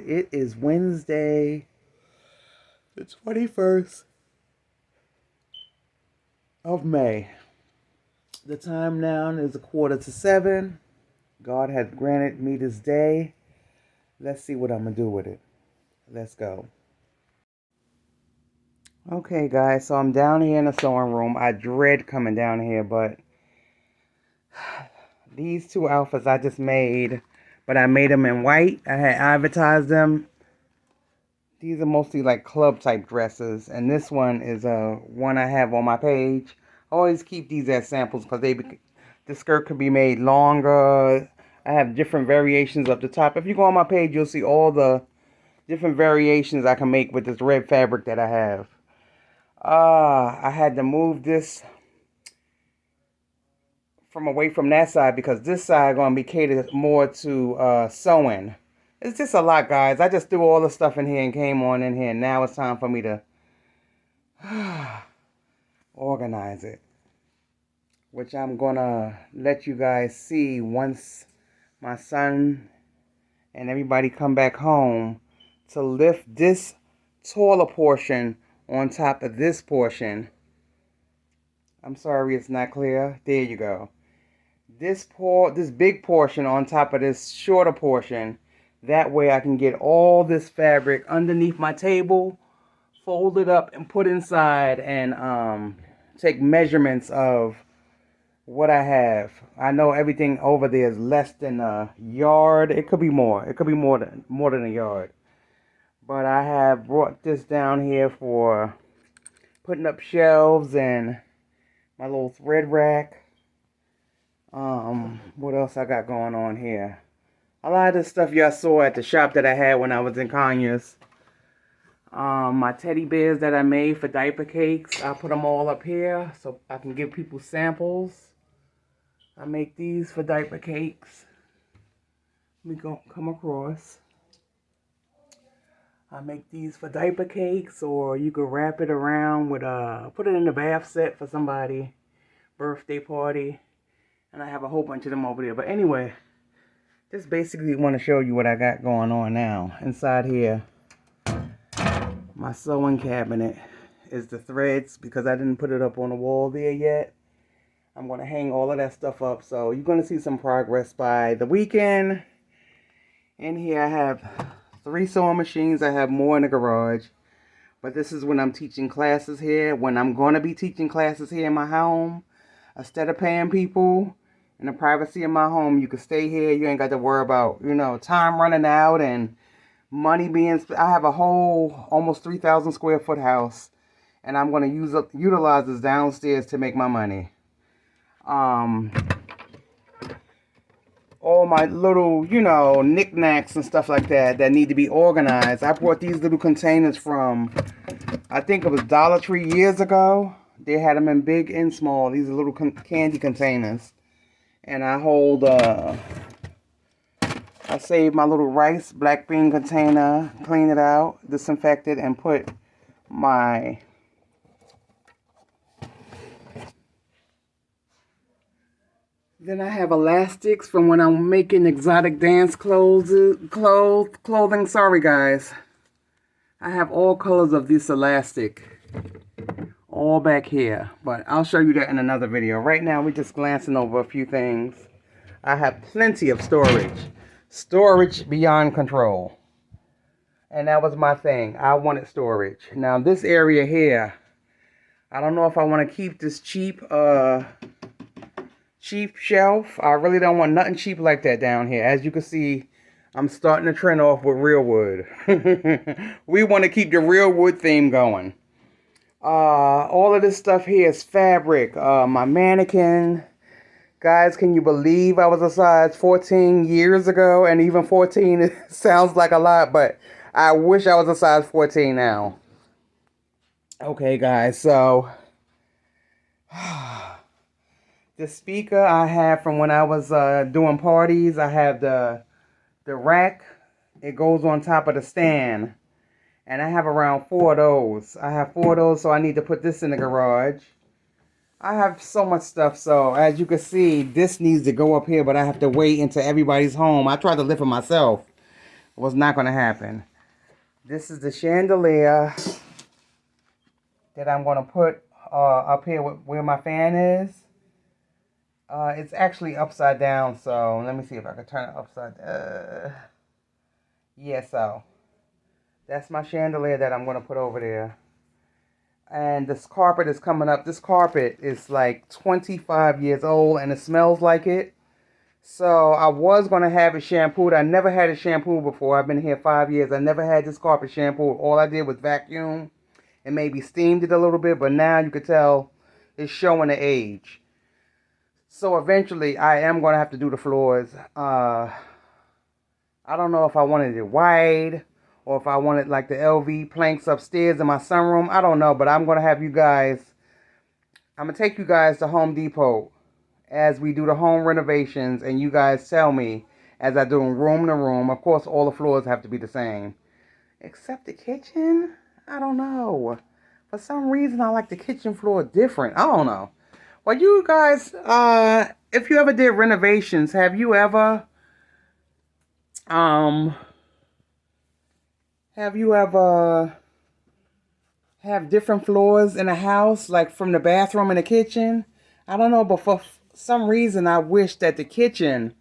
It is Wednesday, the 21st of May. The time now is 6:45. God has granted me this day. Let's see what I'm going to do with it. Let's go. Okay, guys, so I'm down here in the sewing room. I dread coming down here, but these two outfits I just made, but I made them in white. I had advertised them. These are mostly like club type dresses, and this one is one I have on my page. I always keep these as samples because the skirt could be made longer. I have different variations of the top. If you go on my page, you'll see all the different variations I can make with this red fabric that I have. I had to move this from away from that side because this side going to be catered more to sewing. It's just a lot, guys. I just threw all the stuff in here and came on in here. Now it's time for me to organize it, which I'm going to let you guys see once my son and everybody come back home, to lift this taller portion on top of this portion. I'm sorry it's not clear. There you go. This big portion on top of this shorter portion. That way I can get all this fabric underneath my table, fold it up and put inside, and take measurements of what I have. I know everything over there is less than a yard. It could be more. It could be more than a yard. But I have brought this down here for putting up shelves and my little thread rack. What else I got going on here? A lot of the stuff y'all saw at the shop that I had when I was in Conyers. My teddy bears that I made for diaper cakes, I put them all up here so I can give people samples. I make these for diaper cakes. Let me come across. I make these for diaper cakes, or you could wrap it around with put it in the bath set for somebody birthday party. And I have a whole bunch of them over there. But anyway, just basically want to show you what I got going on now. Inside here, my sewing cabinet is the threads, because I didn't put it up on the wall there yet. I'm going to hang all of that stuff up. So you're going to see some progress by the weekend. In here I have 3 sewing machines. I have more in the garage. But this is when I'm teaching classes here. When I'm going to be teaching classes here in my home. Instead of paying people in the privacy of my home, you can stay here. You ain't got to worry about, time running out and money being spent. I have a whole almost 3,000 square foot house, and I'm going to utilize this downstairs to make my money. All my little, knickknacks and stuff like that need to be organized. I brought these little containers from, I think it was Dollar Tree years ago. They had them in big and small. These are little candy containers. And I hold, I saved my little rice, black bean container, clean it out, disinfect it, and put my Then I have elastics from when I'm making exotic dance clothing. Sorry, guys. I have all colors of this elastic. All back here. But I'll show you that in another video. Right now, we're just glancing over a few things. I have plenty of storage. Storage beyond control. And that was my thing. I wanted storage. Now, this area here, I don't know if I want to keep this cheap shelf. I really don't want nothing cheap like that down here. As you can see, I'm starting to trend off with real wood. We want to keep the real wood theme going. All of this stuff here is fabric. My mannequin. Guys, can you believe I was a size 14 years ago? And even 14 sounds like a lot, but I wish I was a size 14 now. Okay, guys, so the speaker I have from when I was doing parties. I have the rack. It goes on top of the stand. And I have around 4 of those. I have 4 of those, so I need to put this in the garage. I have so much stuff, so as you can see, this needs to go up here, but I have to wait until everybody's home. I tried to lift it myself, was not going to happen. This is the chandelier that I'm going to put up here where my fan is. It's actually upside down, so let me see if I can turn it upside down. Yeah, so that's my chandelier that I'm going to put over there. And this carpet is coming up. This carpet is like 25 years old and it smells like it. So I was going to have it shampooed. I never had it shampooed before. I've been here 5 years. I never had this carpet shampooed. All I did was vacuum and maybe steamed it a little bit. But now you can tell it's showing the age. So eventually I am going to have to do the floors. I don't know if I wanted it wide or if I wanted like the LV planks upstairs in my sunroom. I don't know. But I'm going to have you guys. I'm going to take you guys to Home Depot as we do the home renovations, and you guys tell me as I do room to room. Of course, all the floors have to be the same, except the kitchen. I don't know. For some reason, I like the kitchen floor different. I don't know. Well, you guys, if you ever did renovations, have you ever have different floors in a house, like from the bathroom and the kitchen? I don't know, but for some reason I wish that the kitchen,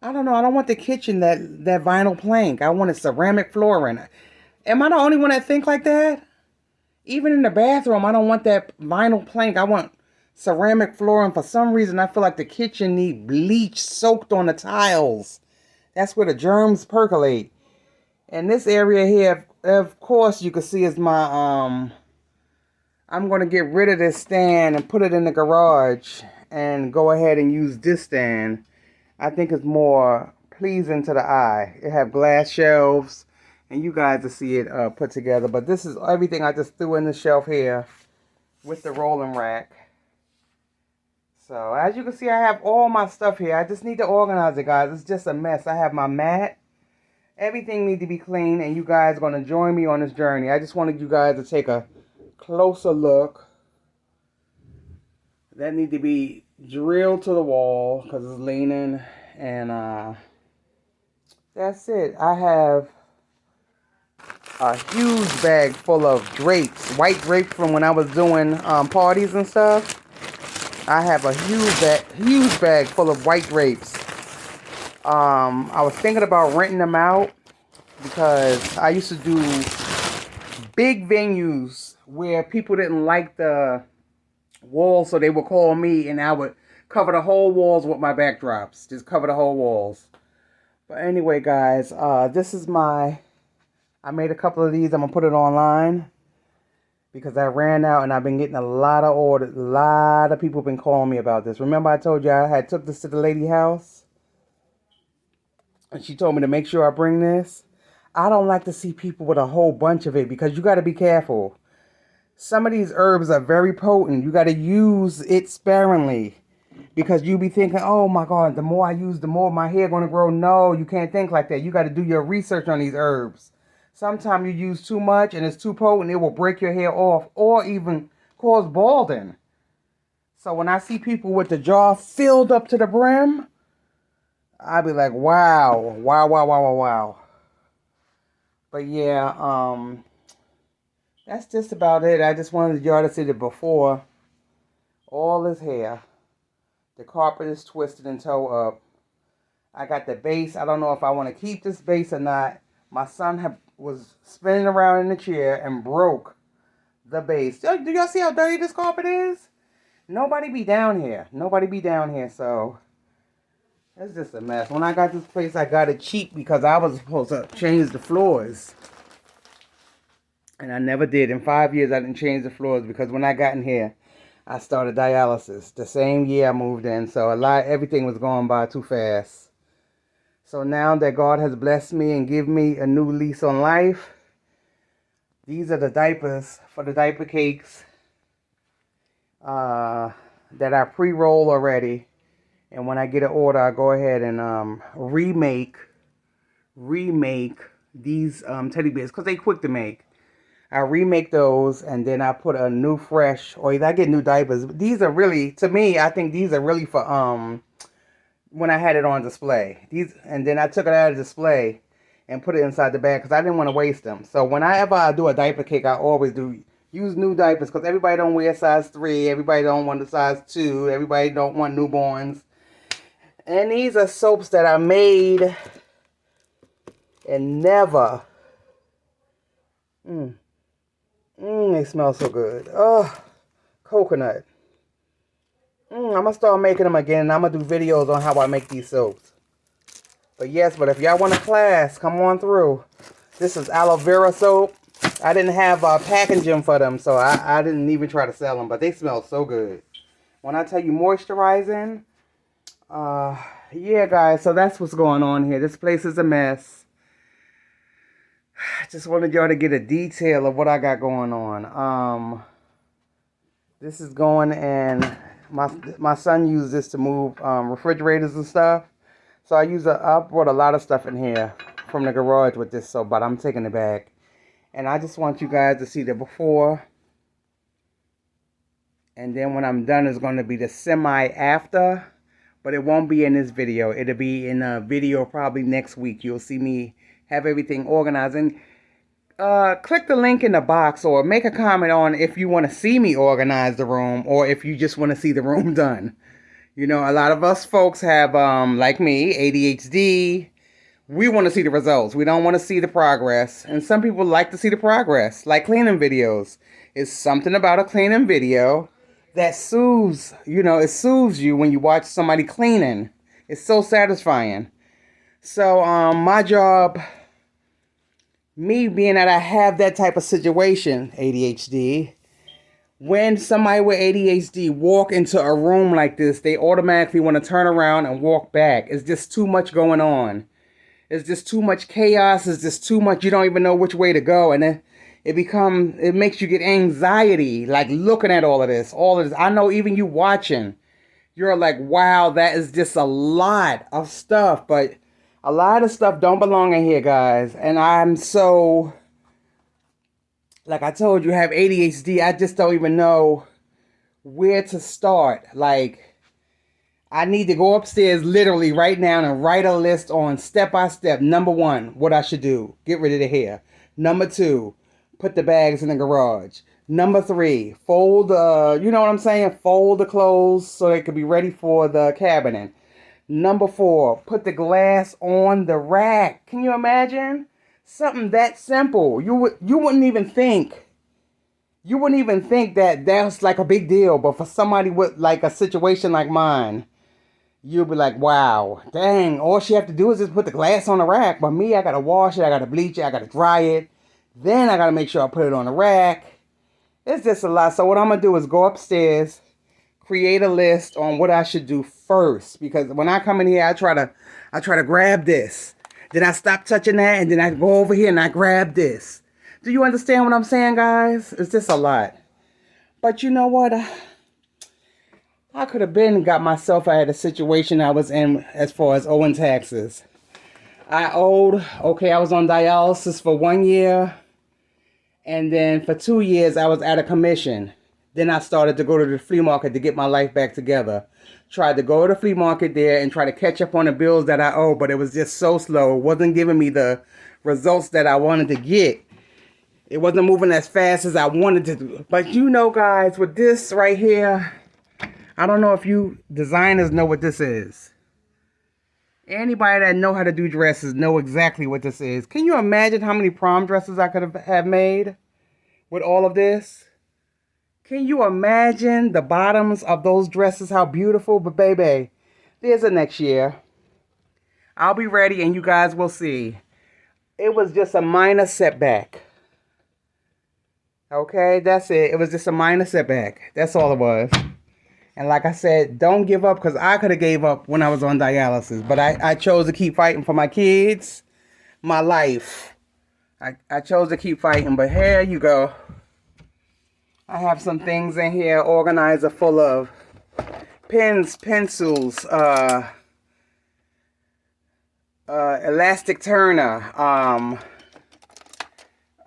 I don't know, I don't want the kitchen that vinyl plank. I want a ceramic flooring. Am I the only one that think like that? Even in the bathroom, I don't want that vinyl plank. I want ceramic flooring. For some reason, I feel like the kitchen need bleach soaked on the tiles. That's where the germs percolate. And this area here, of course, you can see is my, I'm going to get rid of this stand and put it in the garage and go ahead and use this stand. I think it's more pleasing to the eye. It have glass shelves and you guys will see it put together. But this is everything I just threw in the shelf here with the rolling rack. So as you can see, I have all my stuff here. I just need to organize it, guys. It's just a mess. I have my mat. Everything needs to be clean, and you guys are going to join me on this journey. I just wanted you guys to take a closer look. That need to be drilled to the wall because it's leaning, and that's it. I have a huge bag full of drapes, white drapes from when I was doing parties and stuff. I have a huge bag full of white drapes. I was thinking about renting them out because I used to do big venues where people didn't like the walls, so they would call me and I would cover the whole walls with my backdrops. Just cover the whole walls. But anyway, guys, this is I made a couple of these. I'm going to put it online because I ran out and I've been getting a lot of orders. A lot of people have been calling me about this. Remember I told you I had took this to the lady house? And she told me to make sure I bring this. I don't like to see people with a whole bunch of it because you got to be careful. Some of these herbs are very potent. You got to use it sparingly because you be thinking, oh my God, the more I use, the more my hair going to grow. No, you can't think like that. You got to do your research on these herbs. Sometimes you use too much and it's too potent. It will break your hair off or even cause balding. So when I see people with the jar filled up to the brim, I'd be like, wow. But yeah, that's just about it. I just wanted y'all to see that before. All this hair. The carpet is twisted and toe up. I got the base. I don't know if I want to keep this base or not. My son was spinning around in the chair and broke the base. Do y'all see how dirty this carpet is? Nobody be down here. So it's just a mess. When I got this place, I got it cheap because I was supposed to change the floors. And I never did. In 5 years, I didn't change the floors because when I got in here, I started dialysis. The same year I moved in. So everything was going by too fast. So now that God has blessed me and give me a new lease on life, these are the diapers for the diaper cakes that I pre-roll already. And when I get an order, I go ahead and remake these teddy bears because they quick to make. I remake those and then I put a new fresh, or either I get new diapers. These are really, to me, I think these are really for when I had it on display. And then I took it out of display and put it inside the bag because I didn't want to waste them. So whenever I do a diaper cake, I always use new diapers because everybody don't wear size 3. Everybody don't want the size 2. Everybody don't want newborns. And these are soaps that I made and never. They smell so good. Oh, coconut. I'm going to start making them again. And I'm going to do videos on how I make these soaps. But yes, but if y'all want a class, come on through. This is aloe vera soap. I didn't have packaging for them, so I didn't even try to sell them. But they smell so good. When I tell you moisturizing, yeah, guys, so that's what's going on here. This place is a mess. Just wanted y'all to get a detail of what I got going on. This is going, and my son used this to move refrigerators and stuff. So I brought a lot of stuff in here from the garage with this soap, but I'm taking it back. And I just want you guys to see the before. And then when I'm done, it's going to be the semi-after. But it won't be in this video. It'll be in a video probably next week. You'll see me have everything organized. And click the link in the box or make a comment on if you want to see me organize the room or if you just want to see the room done. You know, a lot of us folks have, like me, ADHD. We want to see the results. We don't want to see the progress. And some people like to see the progress, like cleaning videos. It's something about a cleaning video that soothes, it soothes you when you watch somebody cleaning. It's so satisfying. So, my job, me being that I have that type of situation, ADHD, when somebody with ADHD walk into a room like this, they automatically want to turn around and walk back. It's just too much going on. It's just too much chaos. It's just too much. You don't even know which way to go. And then it makes you get anxiety, like looking at all of this. I know even you watching, you're like, wow, that is just a lot of stuff. But a lot of stuff don't belong in here, guys. And I'm so, like I told you, I have ADHD. I just don't even know where to start. Like, I need to go upstairs literally right now and write a list on step by step. Number 1, what I should do. Get rid of the hair. Number 2, put the bags in the garage. Number 3, fold, you know what I'm saying? Fold the clothes so they could be ready for the cabinet. Number 4, put the glass on the rack. Can you imagine? Something that simple. You wouldn't even think. You wouldn't even think that that's like a big deal. But for somebody with like a situation like mine, you'll be like, wow, dang, all she have to do is just put the glass on the rack. But me, I got to wash it, I got to bleach it, I got to dry it. Then I got to make sure I put it on the rack. It's just a lot. So what I'm going to do is go upstairs, create a list on what I should do first. Because when I come in here, I try to grab this. Then I stop touching that, and then I go over here and I grab this. Do you understand what I'm saying, guys? It's just a lot. But you know what? I could have got myself out of the situation I was in as far as owing taxes. I was on dialysis for 1 year. And then for 2 years, I was out of commission. Then I started to go to the flea market to get my life back together. Tried to go to the flea market there and try to catch up on the bills that I owe, but it was just so slow. It wasn't giving me the results that I wanted to get. It wasn't moving as fast as I wanted to do. But you know, guys, with this right here, I don't know if you designers know what this is. Anybody that know how to do dresses know exactly what this is. Can you imagine how many prom dresses I could have made with all of this? Can you imagine the bottoms of those dresses, how beautiful? But baby, there's a next year. I'll be ready and you guys will see. It was just a minor setback. Okay, that's it. It was just a minor setback. That's all it was. And like I said, don't give up, because I could have gave up when I was on dialysis. But I chose to keep fighting for my kids, my life. I chose to keep fighting. But here you go. I have some things in here. Organizer full of pens, pencils, elastic turner,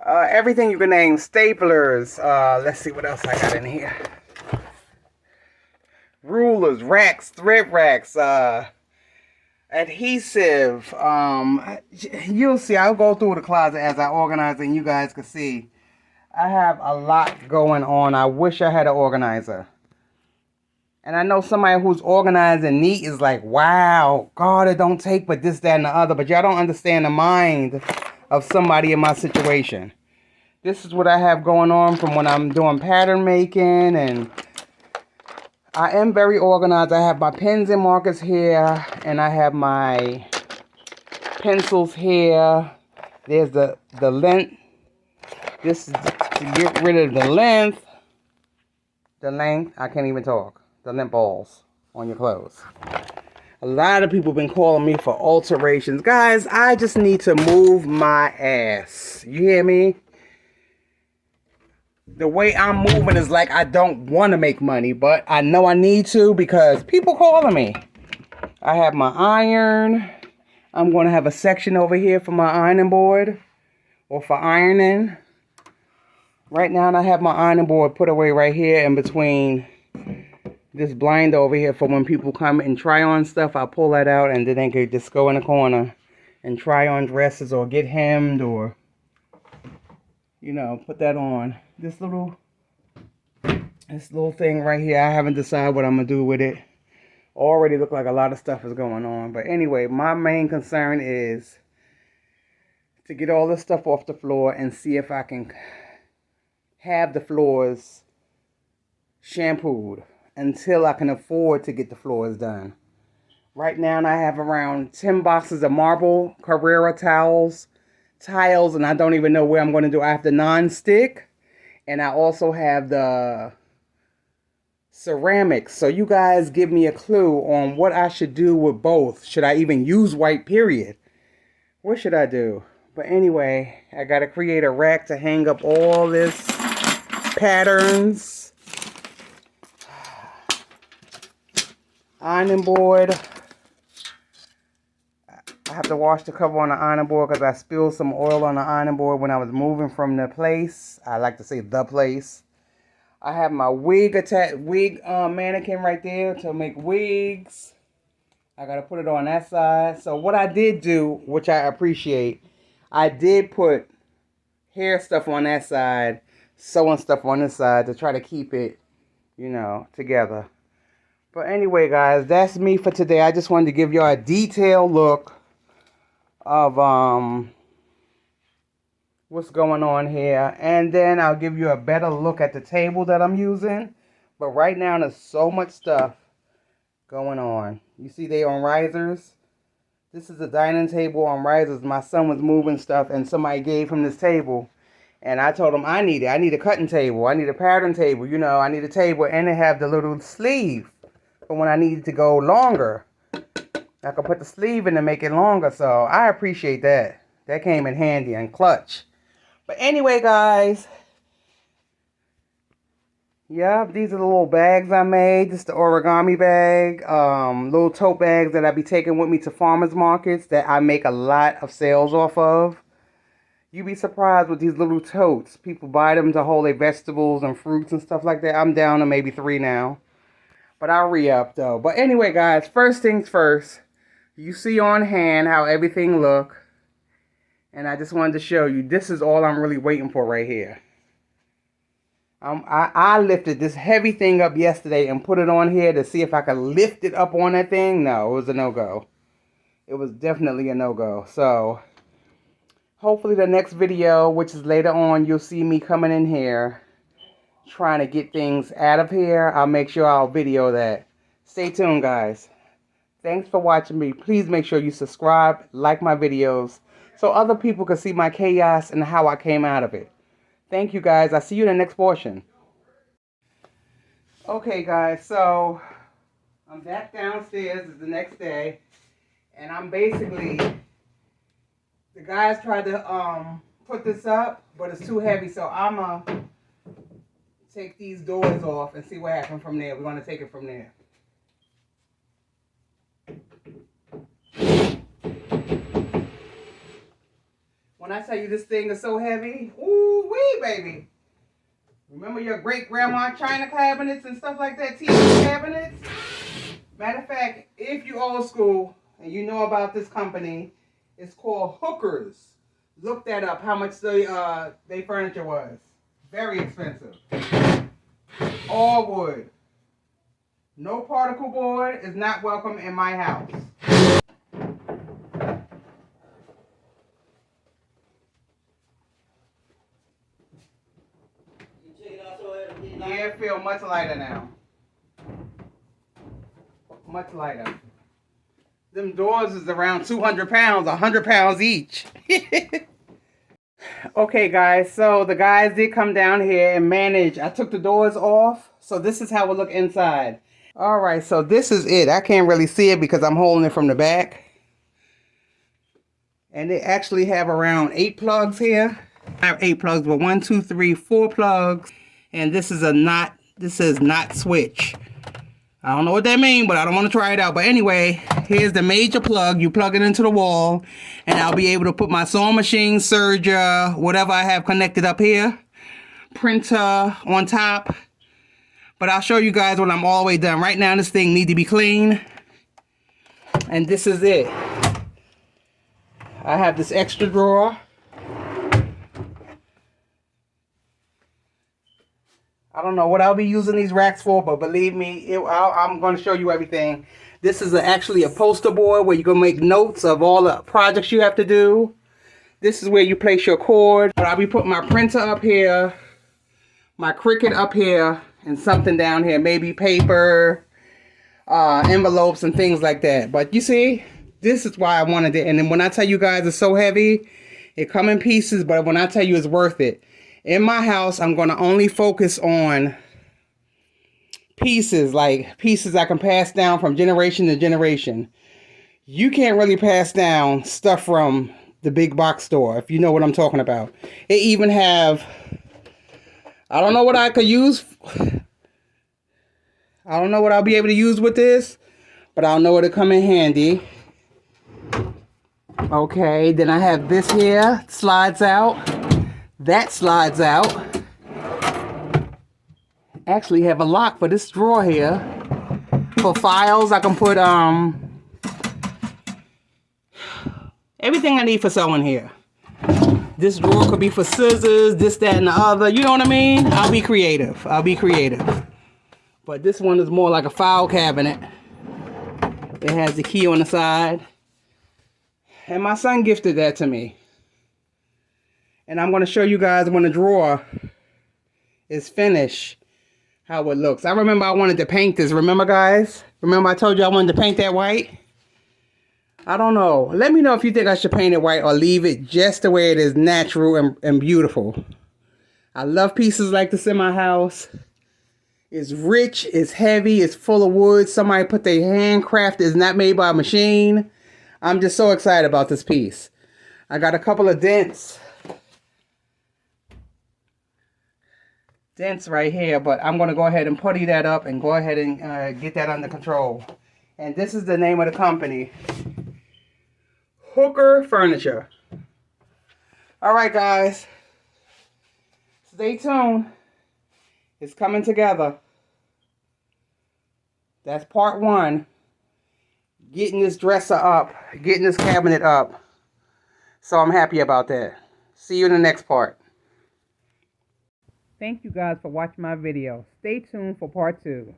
everything you can name, staplers. Let's see what else I got in here. Rulers, racks, thread racks, adhesive. You'll see. I'll go through the closet as I organize it, and you guys can see. I have a lot going on. I wish I had an organizer. And I know somebody who's organized and neat is like, wow, God, it don't take but this, that, and the other. But y'all don't understand the mind of somebody in my situation. This is what I have going on from when I'm doing pattern making, and I am very organized. I have my pens and markers here, and I have my pencils here. There's the length. This is to get rid of the length. The length, I can't even talk. The lint balls on your clothes. A lot of people have been calling me for alterations. Guys, I just need to move my ass. You hear me? The way I'm moving is like I don't want to make money, but I know I need to because people calling me. I have my iron. I'm going to have a section over here for my ironing board or for ironing. Right now I have my ironing board put away right here in between this blind over here for when people come and try on stuff. I pull that out and then they could just go in the corner and try on dresses or get hemmed or, you know, put that on. This little thing right here, I haven't decided what I'm going to do with it. Already look like a lot of stuff is going on. But anyway, my main concern is to get all this stuff off the floor and see if I can have the floors shampooed until I can afford to get the floors done. Right now I have around 10 boxes of marble Carrera tiles, and I don't even know where I'm going to do. I have the non-stick, and I also have the ceramics. So you guys give me a clue on what I should do with both. Should I even use white, period? What should I do? But anyway, I got to create a rack to hang up all this patterns. Ironing board. I have to wash the cover on the ironing board because I spilled some oil on the ironing board when I was moving from the place. I like to say the place. I have my wig mannequin right there to make wigs. I got to put it on that side. So what I did do, which I appreciate, I did put hair stuff on that side, sewing stuff on this side to try to keep it, you know, together. But anyway, guys, that's me for today. I just wanted to give y'all a detailed look of what's going on here. And then I'll give you a better look at the table that I'm using. But right now, there's so much stuff going on. You see they on risers? This is a dining table on risers. My son was moving stuff, and somebody gave him this table. And I told him I need it. I need a cutting table. I need a pattern table. You know, I need a table. And they have the little sleeve. But when I needed to go longer, I could put the sleeve in to make it longer. So I appreciate that. That came in handy and clutch. But anyway, guys. Yeah, these are the little bags I made. This is the origami bag. Little tote bags that I be taking with me to farmers markets that I make a lot of sales off of. You'd be surprised with these little totes. People buy them to hold their vegetables and fruits and stuff like that. I'm down to maybe 3 now. But I'll re-up though. But anyway, guys, first things first. You see on hand how everything look. And I just wanted to show you. This is all I'm really waiting for right here. I lifted this heavy thing up yesterday and put it on here to see if I could lift it up on that thing. No, it was a no-go. It was definitely a no-go. So, hopefully the next video, which is later on, you'll see me coming in here trying to get things out of here. I'll make sure I'll video that. Stay tuned, guys. Thanks for watching me. Please make sure you subscribe, like my videos, so other people can see my chaos and how I came out of it. Thank you, guys. I'll see you in the next portion. Okay, guys, so I'm back downstairs. It's the next day, and I'm basically, the guys tried to put this up, but it's too heavy, so I'm gonna take these doors off and see what happens from there. We're gonna take it from there. When I tell you this thing is so heavy, ooh wee, baby. Remember your great-grandma china cabinets and stuff like that, TV cabinets? Matter of fact, if you old school and you know about this company. It's called Hookers. Look that up, how much they furniture was. Very expensive. All wood. No particle board is not welcome in my house. Yeah, it feels much lighter now. Much lighter. Them doors is around 200 pounds, 100 pounds each. Okay, guys, so the guys did come down here and manage. I took the doors off, so this is how it look inside. All right, so this is it. I can't really see it because I'm holding it from the back. And they actually have around 8 plugs here. I have 8 plugs, but 1, 2, 3, 4 plugs. And this is a not, this says not switch. I don't know what that means, but I don't want to try it out. But anyway, here's the major plug. You plug it into the wall, and I'll be able to put my sewing machine, serger, whatever I have connected up here, printer on top. But I'll show you guys when I'm all the way done. Right now, this thing needs to be clean. And this is it. I have this extra drawer. I don't know what I'll be using these racks for, but believe me, I'm going to show you everything. This is actually a poster board where you can make notes of all the projects you have to do. This is where you place your cord. But I'll be putting my printer up here, my Cricut up here, and something down here. Maybe paper, envelopes, and things like that. But you see, this is why I wanted it. And then when I tell you guys it's so heavy, it come in pieces, but when I tell you it's worth it. In my house, I'm going to only focus on pieces, like pieces I can pass down from generation to generation. You can't really pass down stuff from the big box store, if you know what I'm talking about. It even have, I don't know what I could use. I don't know what I'll be able to use with this, but I'll know it'll come in handy. Okay, then I have this here, slides out. That slides out. Actually have a lock for this drawer here. For files, I can put everything I need for sewing here. This drawer could be for scissors, this, that, and the other. You know what I mean? I'll be creative. I'll be creative. But this one is more like a file cabinet. It has the key on the side. And my son gifted that to me. And I'm going to show you guys when the drawer is finished, how it looks. I remember I wanted to paint this. Remember, guys? Remember I told you I wanted to paint that white? I don't know. Let me know if you think I should paint it white or leave it just the way it is, natural and beautiful. I love pieces like this in my house. It's rich, it's heavy, it's full of wood. Somebody put their handcraft. It's not made by a machine. I'm just so excited about this piece. I got a couple of dents right here, but I'm going to go ahead and putty that up and go ahead and get that under control. And this is the name of the company, Hooker Furniture. All right, guys, stay tuned. It's coming together. That's part 1. Getting this dresser up, getting this cabinet up. So I'm happy about that. See you in the next part. Thank you guys for watching my video. Stay tuned for part 2.